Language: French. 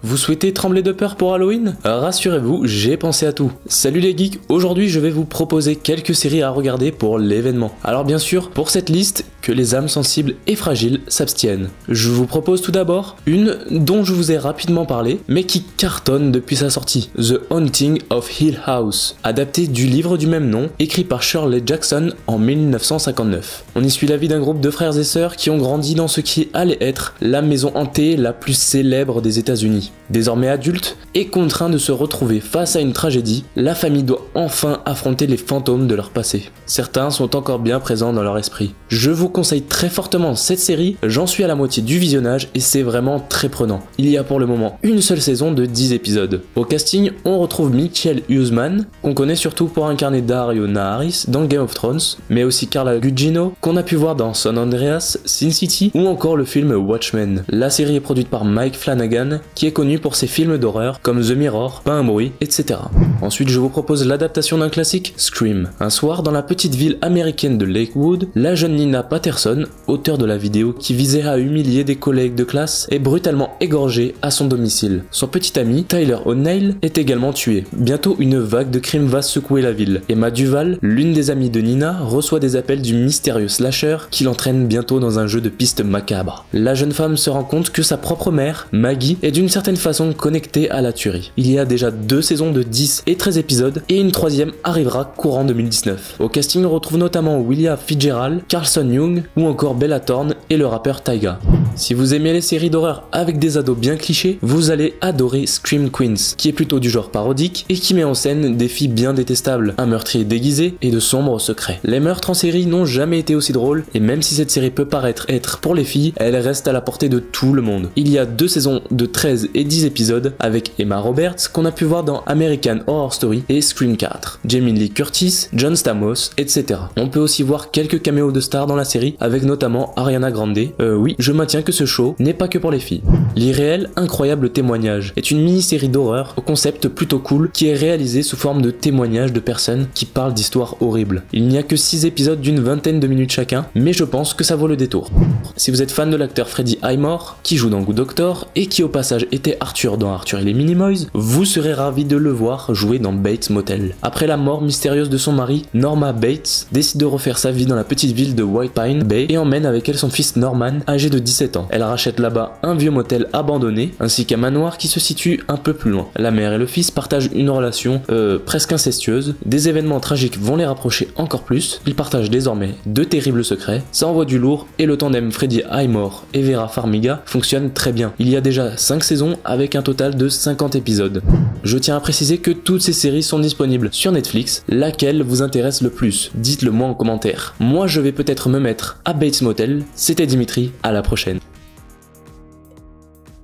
Vous souhaitez trembler de peur pour Halloween? Rassurez-vous, j'ai pensé à tout. Salut les geeks, aujourd'hui je vais vous proposer quelques séries à regarder pour l'événement. Alors bien sûr, pour cette liste, que les âmes sensibles et fragiles s'abstiennent. Je vous propose tout d'abord une dont je vous ai rapidement parlé, mais qui cartonne depuis sa sortie, The Haunting of Hill House, adapté du livre du même nom, écrit par Shirley Jackson en 1959. On y suit la vie d'un groupe de frères et sœurs qui ont grandi dans ce qui allait être la maison hantée la plus célèbre des États-Unis. Désormais adulte et contraint de se retrouver face à une tragédie, la famille doit enfin affronter les fantômes de leur passé. Certains sont encore bien présents dans leur esprit. Je vous conseille très fortement cette série, j'en suis à la moitié du visionnage et c'est vraiment très prenant. Il y a pour le moment une seule saison de 10 épisodes. Au casting, on retrouve Michiel Huisman, qu'on connaît surtout pour incarner Daario Naharis dans Game of Thrones, mais aussi Carla Gugino, qu'on a pu voir dans San Andreas, Sin City ou encore le film Watchmen. La série est produite par Mike Flanagan, qui est connu pour ses films d'horreur comme The Mirror, Pas un bruit, etc. Ensuite, je vous propose l'adaptation d'un classique, Scream. Un soir, dans la petite ville américaine de Lakewood, la jeune Nina Patterson, auteur de la vidéo qui visait à humilier des collègues de classe, est brutalement égorgée à son domicile. Son petit ami, Tyler O'Neill, est également tué. Bientôt, une vague de crimes va secouer la ville. Emma Duval, l'une des amies de Nina, reçoit des appels du mystérieux slasher qui l'entraîne bientôt dans un jeu de pistes macabre. La jeune femme se rend compte que sa propre mère, Maggie, est d'une certaine façon connectée à la tuerie. Il y a déjà 2 saisons de 10 et 13 épisodes et une troisième arrivera courant 2019. Au casting, on retrouve notamment Willia Fitzgerald, Carlson Young ou encore Bella Thorne et le rappeur Tyga. Si vous aimez les séries d'horreur avec des ados bien clichés, vous allez adorer Scream Queens, qui est plutôt du genre parodique et qui met en scène des filles bien détestables, un meurtrier déguisé et de sombres secrets. Les meurtres en série n'ont jamais été aussi drôles et même si cette série peut paraître être pour les filles, elle reste à la portée de tout le monde. Il y a 2 saisons de 13 et 10 épisodes avec Emma Roberts qu'on a pu voir dans American Horror Story et Scream 4, Jamie Lee Curtis, John Stamos, etc. On peut aussi voir quelques caméos de stars dans la série avec notamment Ariana Grande. Oui, je maintiens que ce show n'est pas que pour les filles. L'irréel incroyable témoignage est une mini-série d'horreur au concept plutôt cool qui est réalisée sous forme de témoignages de personnes qui parlent d'histoires horribles. Il n'y a que 6 épisodes d'une vingtaine de minutes chacun, mais je pense que ça vaut le détour. Si vous êtes fan de l'acteur Freddie Highmore, qui joue dans Good Doctor et qui au passage était Arthur dans Arthur et les Minimoys, vous serez ravi de le voir jouer dans Bates Motel. Après la mort mystérieuse de son mari, Norma Bates décide de refaire sa vie dans la petite ville de White Pine Bay et emmène avec elle son fils Norman, âgé de 17 ans. Elle rachète là-bas un vieux motel abandonné, ainsi qu'un manoir qui se situe un peu plus loin. La mère et le fils partagent une relation presque incestueuse. Des événements tragiques vont les rapprocher encore plus. Ils partagent désormais de terribles secrets. Ça envoie du lourd et le tandem Freddie Highmore et Vera Farmiga fonctionne très bien. Il y a déjà 5 saisons avec un total de 50 épisodes. Je tiens à préciser que toutes ces séries sont disponibles sur Netflix. Laquelle vous intéresse le plus? Dites-le moi en commentaire. Moi je vais peut-être me mettre à Bates Motel. C'était Dimitri, à la prochaine.